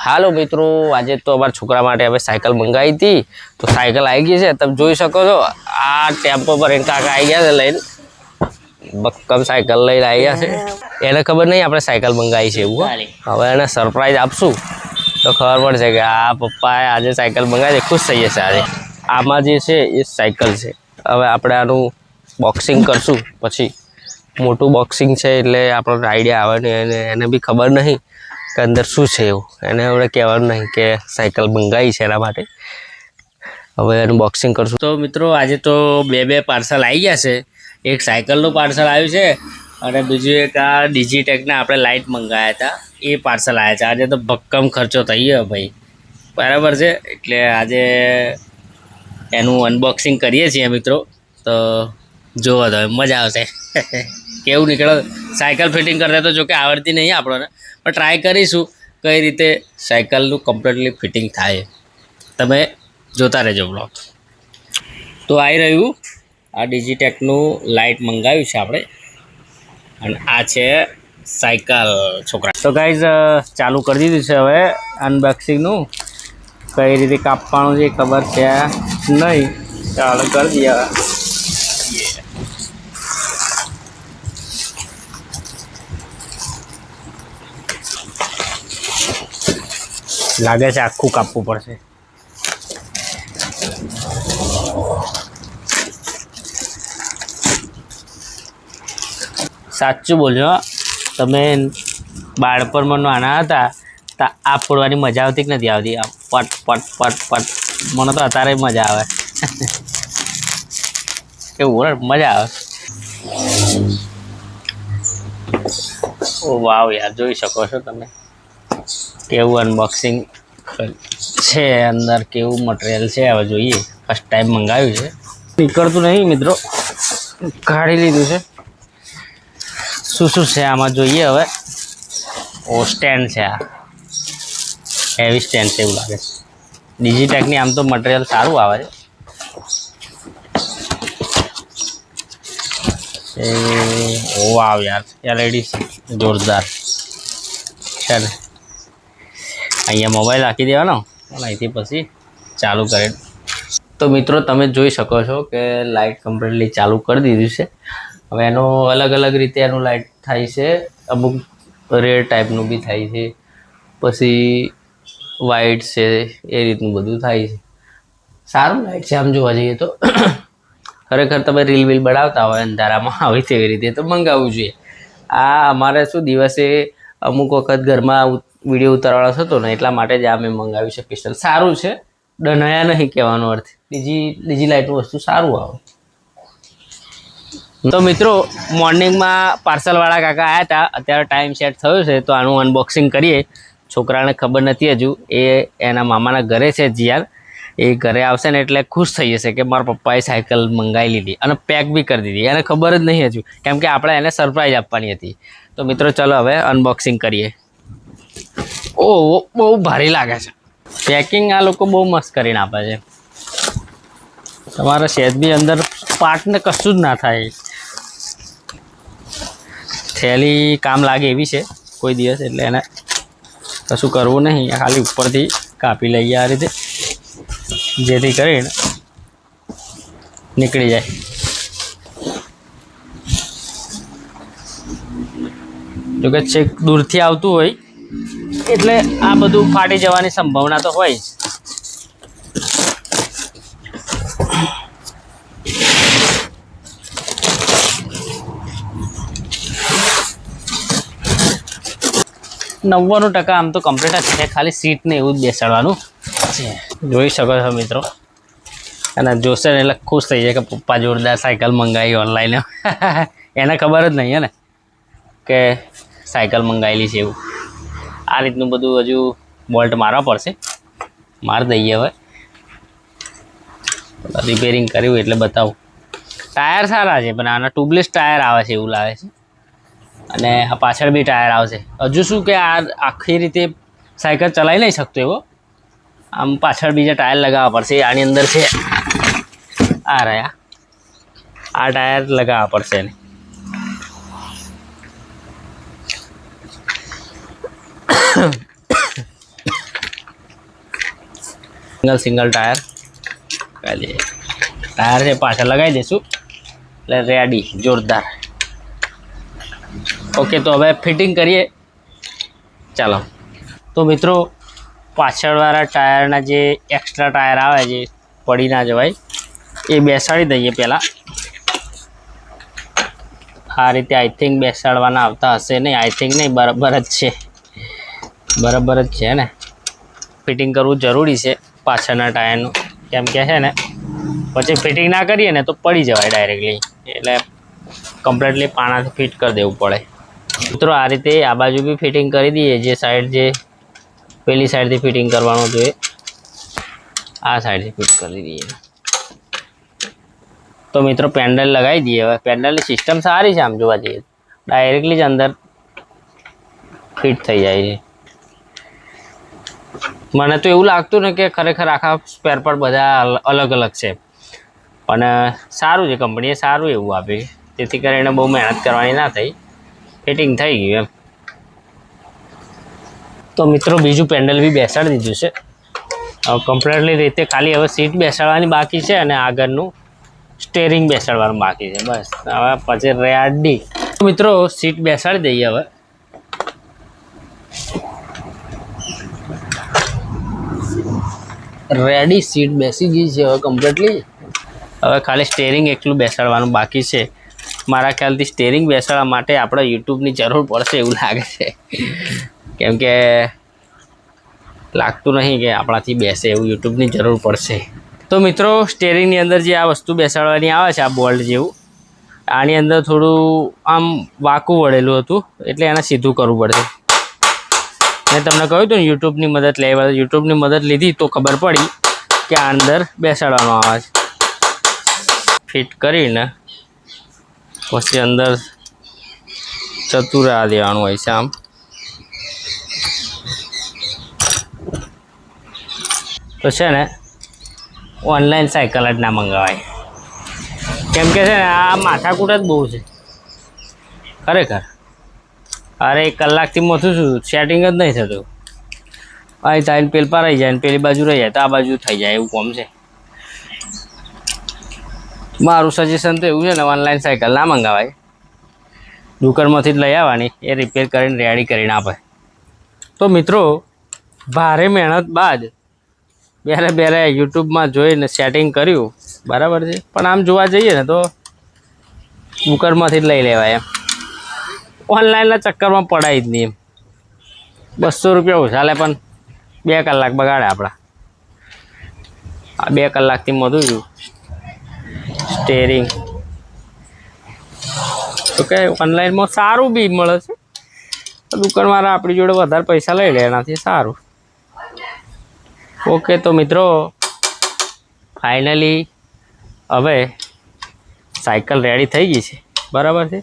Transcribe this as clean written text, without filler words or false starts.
હાલો મિત્રો, આજે તો અમારા છોકરા માટે હવે સાયકલ મંગાવી હતી, તો સાયકલ આવી ગઈ છે. તમે જોઈ શકો છો, આ ટેમ્પો પર એને કાકા આવી ગયા છે લઈને, બક્કમ સાયકલ લઈને આવી ગયા છે. એને ખબર નહીં આપણે સાયકલ મંગાવી છે એવું. હવે એને સરપ્રાઈઝ આપશું તો ખબર પડશે કે આ પપ્પાએ આજે સાયકલ મંગાવી છે, ખુશ થઈ જશે. આજે આમાં જે છે એ સાયકલ છે. હવે આપણે આનું બોક્સિંગ કરશું, પછી મોટું બોક્સિંગ છે એટલે આપણને આઈડિયા આવે ને એને બી ખબર નહીં કે અંદર શું છે એવું. એને આપણે કહેવાનું નહીં કે સાયકલ મંગાવી છે એના માટે. હવે એનું બોક્સિંગ કરશું. તો મિત્રો આજે તો બે પાર્સલ આવી ગયા છે. એક સાયકલનું પાર્સલ આવ્યું છે અને બીજું એક આ ડિજીટેકના આપણે લાઇટ મંગાવ્યા હતા એ પાર્સલ આવ્યા છે. આજે તો ભક્કમ ખર્ચો થઈ ગયો ભાઈ, બરાબર છે. એટલે આજે એનું અનબોક્સિંગ કરીએ છીએ મિત્રો. તો જોવો તો મજા આવશે કેવું નીકળે. સાયકલ ફિટિંગ કરતા તો જોકે આવડતી નહીં આપણને, પણ ટ્રાય કરીશું કઈ રીતે સાયકલનું કમ્પ્લીટલી ફિટિંગ થાય. તમે જોતા રહેજો બ્લોગ. તો આવી રહ્યું આ ડિજીટેકનું લાઇટ મંગાવ્યું છે આપણે, અને આ છે સાયકલ છોકરા. તો ગાઈઝ ચાલુ કરી દીધું છે હવે અનબોક્સિંગનું. કઈ રીતે કાપવાનું છે ખબર છે નહીં, ચાલુ કરી દઈએ. લાગે છે આખું કાપવું પડશે. સાચું બોલ્યો, તમે બાળપણમાં નાના હતા તો આ ફોડવાની મજા આવતી કે નથી આવતી? આ પટ પટ પટ પટ, મને તો અત્યારે મજા આવે કેવું મજા આવે. ઓ વાવ યાર, જોઈ શકો છો તમે કેવું અનબોક્સિંગ છે, અંદર કેવું મટીરિયલ છે. હવે જોઈએ, ફર્સ્ટ ટાઈમ મંગાવ્યું છે. નીકળતું નહીં મિત્રો, કાઢી લીધું છે. શું છે આમાં જોઈએ હવે. ઓ સ્ટેન્ડ છે, આ હેવી સ્ટેન્ડ છે એવું લાગે છે. ડિજીટેકની આમ તો મટીરિયલ સારું આવે છે. ઓ વાવ યાર, એલઈડી જોરદાર છે ને. અહીંયા મોબાઈલ રાખી દેવાનો અને અહીંથી પછી ચાલુ કરે. તો મિત્રો તમે જોઈ શકો છો કે લાઇટ કમ્પ્લીટલી ચાલુ કરી દીધું છે. હવે એનો અલગ અલગ રીતે એનું લાઇટ થાય છે. અમુક રેડ ટાઈપનું બી થાય છે, પછી વાઇટ છે, એ રીતનું બધું થાય છે. સારું લાઇટ છે આમ જોવા જઈએ તો. ખરેખર તમે રીલ વીલ બનાવતા હોય અંધારામાં આવી તેવી રીતે તો મંગાવવું જોઈએ. આ અમારે શું દિવસે અમુક વખત ઘરમાં વિડીયો ઉતારવાનો થતો ને, એટલા માટે જ આ મેં મંગાવ્યું છે પિસ્ટલ. સારું છે, ડનાયા નહીં કહેવાનો અર્થ. બીજી લાઇટનું વસ્તુ સારું આવે. તો મિત્રો મોર્નિંગમાં પાર્સલવાળા કાકા આવ્યા હતા, અત્યારે ટાઈમ સેટ થયો છે તો આનું અનબોક્સિંગ કરીએ. છોકરાને ખબર નથી હજુ, એ એના મામાના ઘરે છે જીયાર. એ ઘરે આવશે ને એટલે ખુશ થઈ જશે કે મારા પપ્પાએ સાયકલ મંગાવી લીધી અને પેક બી કરી દીધી. એને ખબર જ નહીં હજુ, કેમ કે આપણે એને સરપ્રાઈઝ આપવાની હતી. તો મિત્રો ચલો હવે અનબોક્સિંગ કરીએ. ઓહ, બહુ ભારી લાગે છે. પેકિંગ આ લોકો બહુ મસ્ત કરીને આપે છે. તમારા સેજ બી અંદર પાર્ટને કશું જ ના થાય. થેલી કામ લાગે એવી છે કોઈ દિવસ, એટલે એને કશું કરવું નહીં. ખાલી ઉપરથી કાપી લઈએ આ રીતે, જેથી કરીને નીકળી જાય. જોકે છેક દૂરથી આવતું હોય એટલે આ બધું ફાટી જવાની સંભાવના તો હોય જ. નવ્વાણું ટકા આમ તો કમ્પ્લીટ જ છે, ખાલી સીટને એવું જ બેસાડવાનું છે. જોઈ શકો છો મિત્રો. અને જોશે ને એટલે ખુશ થઈ જાય કે પપ્પા જોરદાર સાયકલ મંગાવી ઓનલાઈન. એને ખબર જ નહીં હે ને કે સાયકલ મંગાવેલી છે એવું. આ રીતનું બધું હજુ બોલ્ટ મારવા પડશે, મારી દઈએ. હવે રિપેરિંગ કર્યું એટલે બતાવું. ટાયર સારા છે, પણ આના ટ્યુબલેસ ટાયર આવે છે એવું લાગે છે. અને આ પાછળ બી ટાયર આવશે. હજુ શું કે આ આખી રીતે સાયકલ ચલાવી નહીં શકતો એવો, આમ પાછળ બીજા ટાયર લગાવવા પડશે. આની અંદર છે આ રહ્યા, આ ટાયર લગાવવા પડશે એને. સિંગલ ટાયર ખાલી ટાયર છે પાછળ લગાવી દઈશું એટલે રેડી જોરદાર. ઓકે તો હવે ફિટિંગ કરીએ ચાલો. તો મિત્રો પાછળવાળા ટાયરના જે એક્સ્ટ્રા ટાયર આવે છે પડી ના જવાય એ બેસાડી દઈએ પહેલાં. આ રીતે આઈ થિંક બેસાડવાના આવતા હશે નહીં, આઈ થિંક નહીં, બરાબર જ છે, બરાબર જ છે ને. ફિટિંગ કરવું જરૂરી છે પાછળના ટાયરનું, કેમ કે છે ને પછી ફિટિંગ ના કરીએ ને તો પડી જવાય ડાયરેક્ટલી, એટલે કમ્પ્લીટલી પાણાથી ફિટ કરી દેવું પડે. મિત્રો આ રીતે આ બાજુ બી ફિટિંગ કરી દઈએ, જે સાઈડ જે પેલી સાઈડથી ફિટિંગ કરવાનું જોઈએ આ સાઈડથી ફિટ કરી દઈએ. તો મિત્રો પેન્ડલ લગાવી દઈએ. હવે પેન્ડલની સિસ્ટમ સારી છે આમ જોવા જઈએ, ડાયરેક્ટલી જ અંદર ફિટ થઈ જાય છે. મને તો એવું લાગતું ને કે ખરેખર આખા સ્પેર પાર્ટ બધા અલગ અલગ છે, પણ સારું છે, કંપનીએ સારું એવું આપ્યું, તેથી કરીને બહુ મહેનત કરવાની ના થઈ, ફિટિંગ થઈ ગયું એમ. તો મિત્રો બીજું પેન્ડલ બી બેસાડી દીધું છે. હવે કમ્પ્લીટલી રીતે ખાલી હવે સીટ બેસાડવાની બાકી છે અને આગળનું સ્ટેરિંગ બેસાડવાનું બાકી છે, બસ. હવે પછી રેડી. મિત્રો સીટ બેસાડી દઈએ. હવે રેડી સીટ બેસી ગઈ છે હવે કમ્પ્લીટલી. હવે ખાલી સ્ટેરિંગ એકલું બેસાડવાનું બાકી છે. મારા ખ્યાલથી સ્ટેરિંગ બેસાડવા માટે આપણે યુટ્યુબની જરૂર પડશે એવું લાગે છે, કેમ કે લાગતું નહીં કે આપણાથી બેસે એવું, યુટ્યુબની જરૂર પડશે. તો મિત્રો સ્ટેરિંગની અંદર જે આ વસ્તુ બેસાડવાની આવે છે, આ બોલ્ટ જેવું, આની અંદર થોડું આમ વાંકું વળેલું હતું, એટલે એને સીધું કરવું પડશે. મેં તમને કહ્યું હતું ને યુટ્યુબની મદદ લેવા, યુટ્યુબની મદદ લીધી તો ખબર પડી કે આ અંદર બેસાડવાનો આવે છે. ફિટ કરીને પછી અંદર ચતુરા દેવાનું હોય છે આમ. તો છે ને ઓનલાઈન સાયકલ જ ના મંગાવાય, કેમ કે છે ને આ માથાકૂટ જ બહુ છે ખરેખર. અરે 1 કલાકથી મોથું છું, સેટિંગ જ નહીં થતું. અહીં થાય પેલ પર રહી જાય ને પેલી બાજુ રહી જાય તો આ બાજુ થઈ જાય, એવું કોમ છે. મારું સજેશન તો એવું છે ને ઓનલાઈન સાયકલ ના મંગાવાય, દુકાનમાંથી જ લઈ આવવાની, એ રિપેર કરીને રેડી કરીને આપે. તો મિત્રો ભારે મહેનત બાદ બેરે યુટ્યુબમાં જોઈને સેટિંગ કર્યું, બરાબર છે. પણ આમ જોવા જઈએ ને તો દુકાનમાંથી જ લઈ લેવાય એમ, ઓનલાઈનના ચક્કરમાં પડાય જ નહીં એમ. 200 રૂપિયા ઓછા લે પણ 2 કલાક બગાડે આપણા. આ 2 કલાકથી મોધું છું સ્ટેરિંગ. તો કે ઓનલાઈનમાં સારું બી મળે છે, દુકાનવાળા આપણી જોડે વધારે પૈસા લઈ લે, એનાથી સારું. ઓકે તો મિત્રો ફાઇનલી હવે સાયકલ રેડી થઈ ગઈ છે, બરાબર છે.